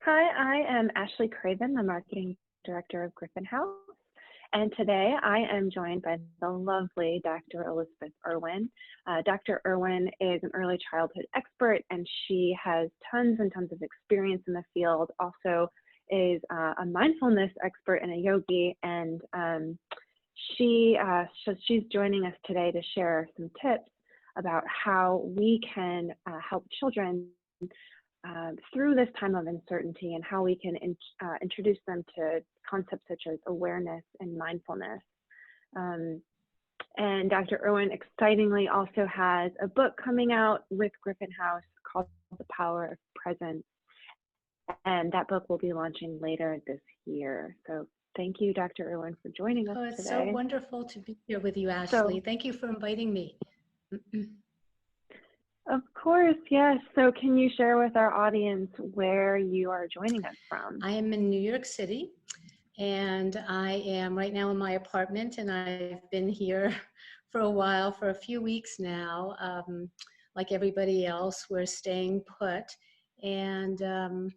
Hi, I am Ashley Craven, the Marketing Director of Gryphon House. And today I am joined by the lovely Dr. Elizabeth Erwin. Dr. Erwin is an early childhood expert, and she has tons and tons of experience in the field. Also is a mindfulness expert and a yogi, and she's joining us today to share some tips about how we can help children through this time of uncertainty, and how we can introduce them to concepts such as awareness and mindfulness. And Dr. Erwin excitingly also has a book coming out with Gryphon House called The Power of Presence, and that book will be launching later this year. So thank you, Dr. Erwin, for joining us Oh, it's today. so wonderful to be here with you, Ashley. Thank you for inviting me. Of course, yes. So can you share with our audience where you are joining us from? I am in New York City, and I am right now in my apartment, and I've been here for a while, for a few weeks now. Like everybody else, we're staying put. And,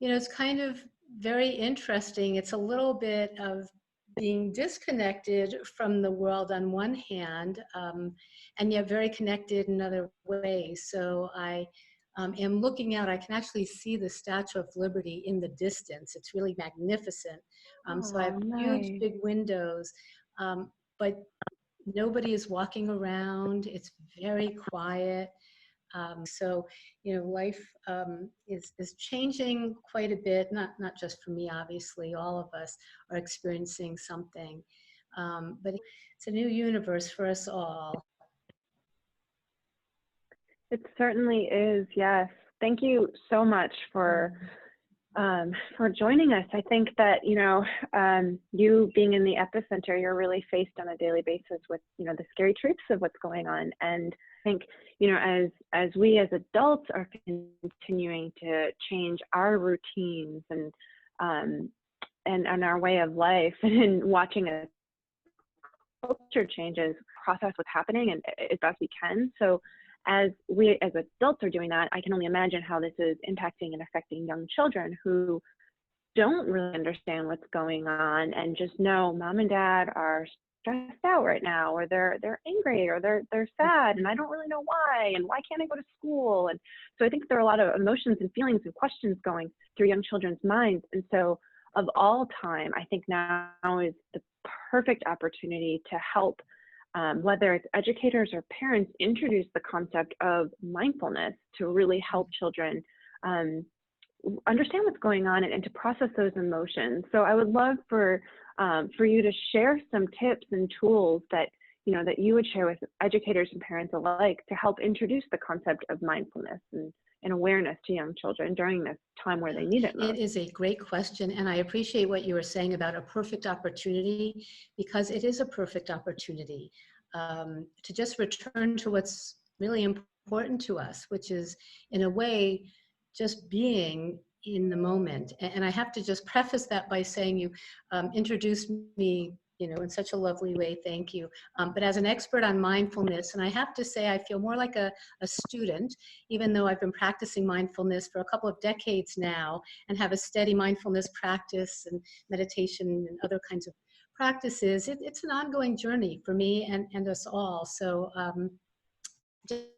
it's kind of very interesting. It's a little bit of being disconnected from the world on one hand, and yet very connected in other ways. So I am looking out. I can actually see the Statue of Liberty in the distance. It's really magnificent. So I have huge, Nice. big windows, but nobody is walking around. It's very quiet. So, life is changing quite a bit, not just for me, obviously, all of us are experiencing something, but it's a new universe for us all. It certainly is, yes. Thank you so much for joining us. I think that, you being in the epicenter, you're really faced on a daily basis with, the scary truths of what's going on. And I think, as we as adults are continuing to change our routines and our way of life, and watching a culture changes, process what's happening and as best we can. So as we as adults are doing that, I can only imagine how this is impacting and affecting young children who don't really understand what's going on and just know mom and dad are stressed out right now, or they're angry, or they're sad, and I don't really know why, and why can't I go to school? And so I think there are a lot of emotions and feelings and questions going through young children's minds. And so of all time, I think now is the perfect opportunity to help, whether it's educators or parents, introduce the concept of mindfulness to really help children understand what's going on and to process those emotions. So I would love for you to share some tips and tools that you would share with educators and parents alike to help introduce the concept of mindfulness and awareness to young children during this time where they need it most. It is a great question, and I appreciate what you were saying about a perfect opportunity, because it is a perfect opportunity to just return to what's really important to us, which is, in a way, just being in the moment. And I have to just preface that by saying you introduced me in such a lovely way. Thank you. But as an expert on mindfulness, and I have to say I feel more like a student, even though I've been practicing mindfulness for a couple of decades now and have a steady mindfulness practice and meditation and other kinds of practices. It's an ongoing journey for me and us all. So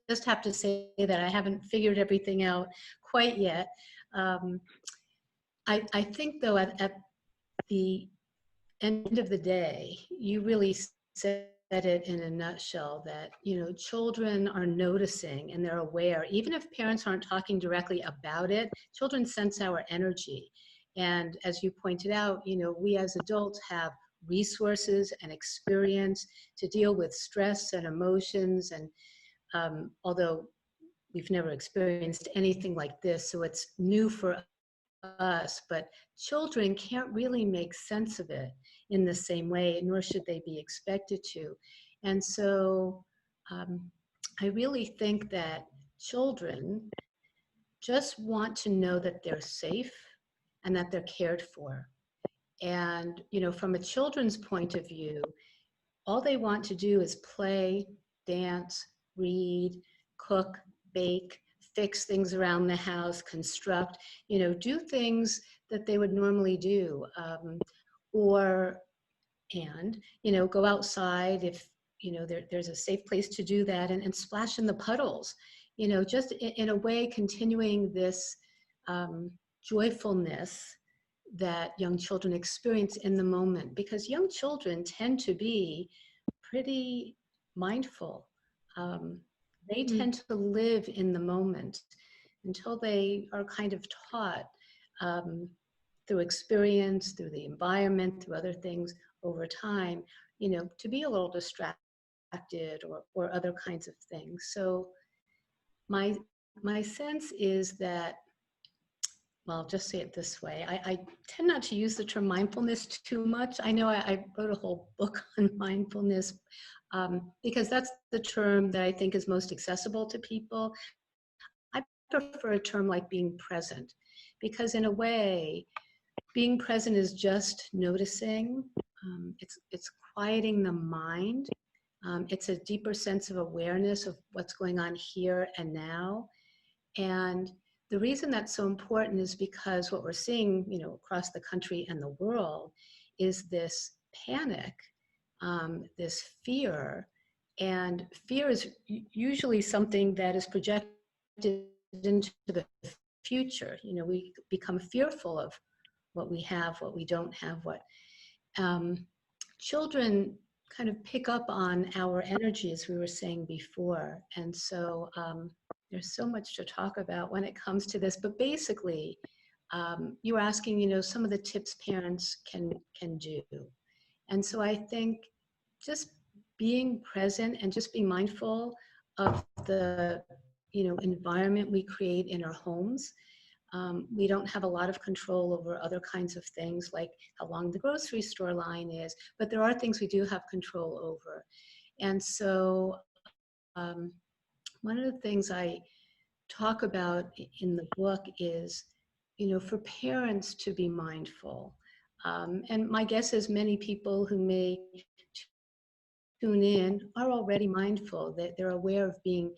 just have to say that I haven't figured everything out quite yet. I think, though, at the end of the day, you really said it in a nutshell, that children are noticing and they're aware. Even if parents aren't talking directly about it, children sense our energy. And as you pointed out, we as adults have resources and experience to deal with stress and emotions. And although we've never experienced anything like this, so it's new for us, but children can't really make sense of it in the same way, nor should they be expected to. And so I really think that children just want to know that they're safe and that they're cared for. And, from a children's point of view, all they want to do is play, dance, read, cook, bake, fix things around the house, construct, you know, do things that they would normally do. And, you know, go outside if, you know, there's a safe place to do that, and splash in the puddles, you know, just in a way continuing this joyfulness that young children experience in the moment, because young children tend to be pretty mindful. They Mm. tend to live in the moment until they are kind of taught um, through experience, through the environment, through other things over time, you know, to be a little distracted or other kinds of things. So my my sense is that, well, I'll just say it this way. I tend not to use the term mindfulness too much. I know I wrote a whole book on mindfulness because that's the term that I think is most accessible to people. I prefer a term like being present, because in a way, being present is just noticing. It's quieting the mind. It's a deeper sense of awareness of what's going on here and now. And the reason that's so important is because what we're seeing, you know, across the country and the world is this panic, this fear. And fear is usually something that is projected into the future. You know, we become fearful of what we have, what we don't have, what children kind of pick up on our energy, as we were saying before. And so there's so much to talk about when it comes to this. But basically, you were asking, you know, some of the tips parents can do. And so I think just being present and just being mindful of the, you know, environment we create in our homes. We don't have a lot of control over other kinds of things, like how long the grocery store line is, but there are things we do have control over. And so one of the things I talk about in the book is, you know, for parents to be mindful. And my guess is many people who may tune in are already mindful, that they're aware of being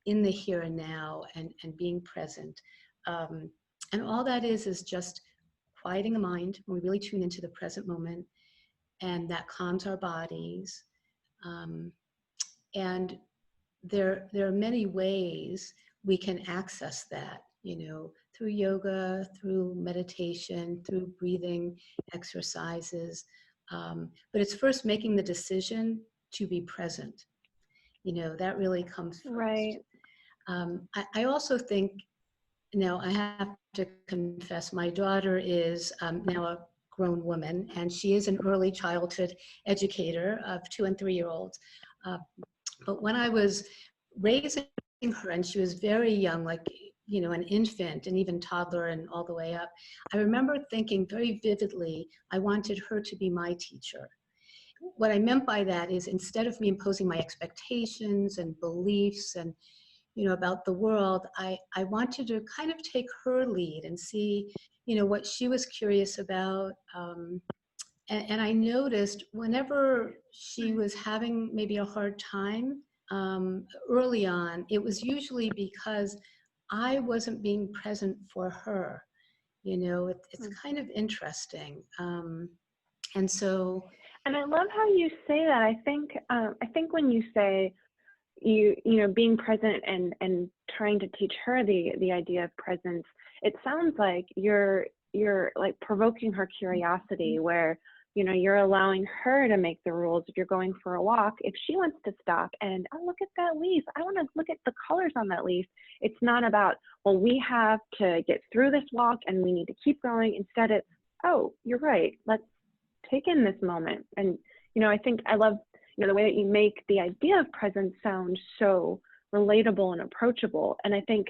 in the here and now and being present. And all that is just quieting the mind when we really tune into the present moment, and that calms our bodies. And there are many ways we can access that, you know, through yoga, through meditation, through breathing exercises. But it's first making the decision to be present. You know, that really comes first. Right. I also think, now I have to confess, my daughter is now a grown woman, and she is an early childhood educator of 2 and 3 year olds. But when I was raising her, and she was very young, like, you know, an infant and even toddler and all the way up, I remember thinking very vividly, I wanted her to be my teacher. What I meant by that is, instead of me imposing my expectations and beliefs and, you know, about the world, I wanted to kind of take her lead and see, you know, what she was curious about. And I noticed whenever she was having maybe a hard time early on, it was usually because I wasn't being present for her. You know, it's kind of interesting. And so, And I love how you say that. I think when you say you know, being present and trying to teach her the idea of presence, it sounds like you're like provoking her curiosity, where, you know, you're allowing her to make the rules. If you're going for a walk, if she wants to stop and, oh, look at that leaf, I want to look at the colors on that leaf. It's not about, well, we have to get through this walk and we need to keep going. Instead, it's, oh, you're right, let's take in this moment. And, you know, I think I love, you know, the way that you make the idea of presence sound so relatable and approachable. And I think,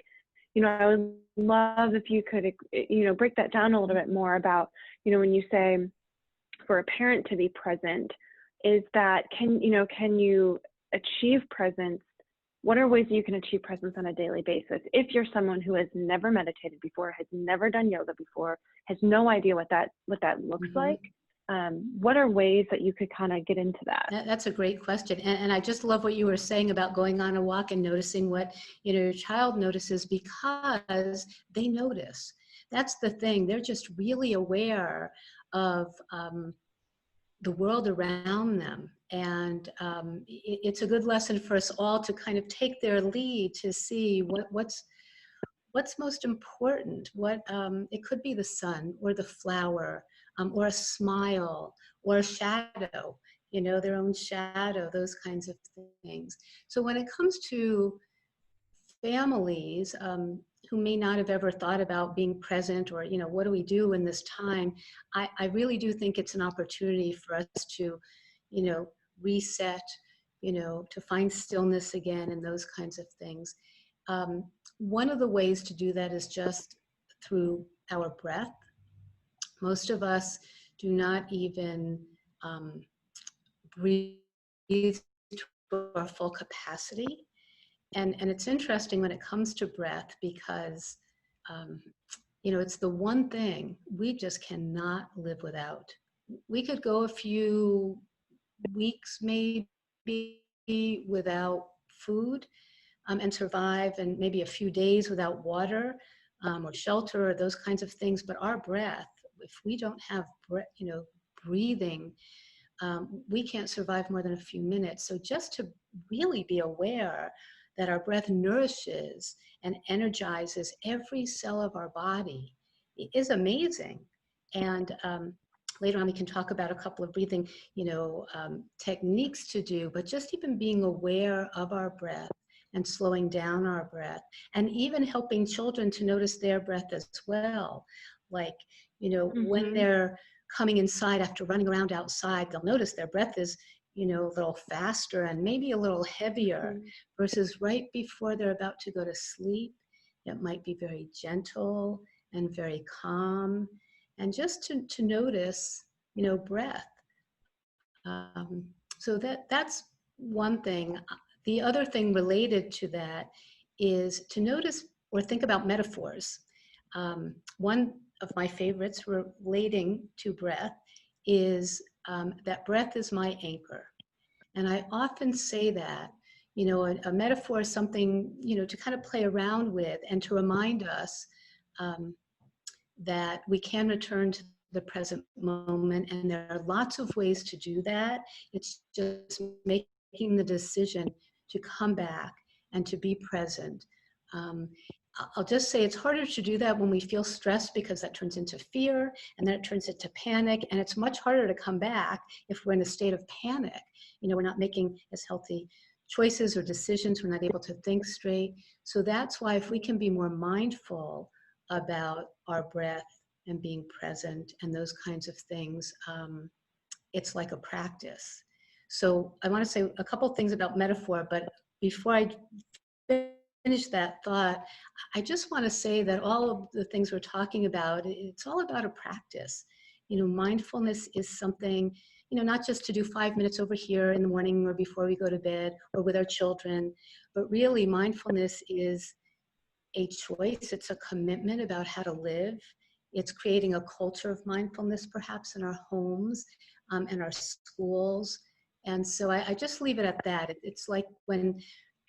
you know, I would love if you could, you know, break that down a little bit more about, you know, when you say for a parent to be present, is that, can you achieve presence? What are ways you can achieve presence on a daily basis? If you're someone who has never meditated before, has never done yoga before, has no idea what that looks like, what are ways that you could kind of get into that? That's a great question. And I just love what you were saying about going on a walk and noticing what, your child notices, because they notice. That's the thing. They're just really aware of the world around them. And it's a good lesson for us all to kind of take their lead to see what's most important. It could be the sun or the flower, or a smile or a shadow, their own shadow, those kinds of things. So when it comes to families who may not have ever thought about being present, or what do we do in this time, I really do think it's an opportunity for us to reset, to find stillness again, and those kinds of things. One of the ways to do that is just through our breath. Most of us do not even breathe to our full capacity. And it's interesting when it comes to breath, because it's the one thing we just cannot live without. We could go a few weeks maybe without food, and survive, and maybe a few days without water, or shelter, or those kinds of things. But our breath, if we don't have breathing, we can't survive more than a few minutes. So just to really be aware that our breath nourishes and energizes every cell of our body is amazing. And later on we can talk about a couple of breathing techniques to do, but just even being aware of our breath and slowing down our breath, and even helping children to notice their breath as well. Like, when they're coming inside after running around outside, they'll notice their breath is, a little faster and maybe a little heavier, versus right before they're about to go to sleep, it might be very gentle and very calm. And just to notice, breath. So that's one thing. The other thing related to that is to notice or think about metaphors. One of my favorites relating to breath is that breath is my anchor. And I often say that, a metaphor is something, to kind of play around with, and to remind us that we can return to the present moment. And there are lots of ways to do that. It's just making the decision to come back and to be present. I'll just say it's harder to do that when we feel stressed, because that turns into fear, and then it turns into panic. And it's much harder to come back if we're in a state of panic. We're not making as healthy choices or decisions. We're not able to think straight. So that's why, if we can be more mindful about our breath and being present and those kinds of things, it's like a practice. So I want to say a couple things about metaphor, but before I finish that thought, I just want to say that all of the things we're talking about, it's all about a practice. Mindfulness is something, not just to do 5 minutes over here in the morning or before we go to bed or with our children, but really mindfulness is a choice. It's a commitment about how to live. It's creating a culture of mindfulness, perhaps in our homes, and our schools. And so I just leave it at that. It's like when,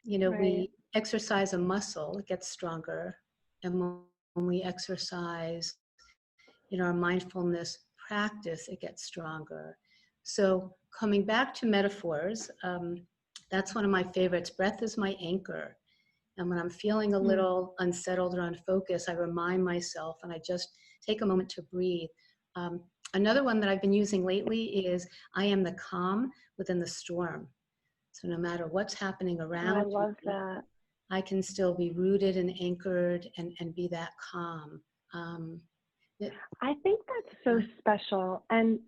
we exercise a muscle, it gets stronger. And when we exercise, our mindfulness practice, it gets stronger. So coming back to metaphors, that's one of my favorites. Breath is my anchor. And when I'm feeling a little unsettled or unfocused, I remind myself, and I just take a moment to breathe. Another one that I've been using lately is I am the calm within the storm. So no matter what's happening around, I love that. I can still be rooted and anchored and be that calm. I think that's so special. And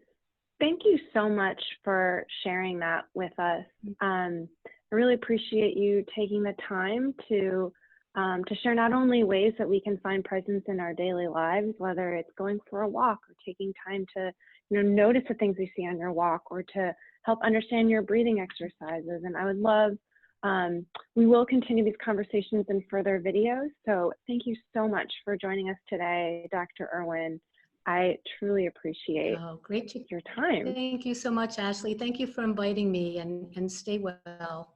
thank you so much for sharing that with us. I really appreciate you taking the time to share not only ways that we can find presence in our daily lives, whether it's going for a walk or taking time to notice the things you see on your walk, or to help understand your breathing exercises. And I would love, we will continue these conversations in further videos. So thank you so much for joining us today, Dr. Erwin. I truly appreciate Oh, great. your time. Thank you so much, Ashley. Thank you for inviting me, and stay well.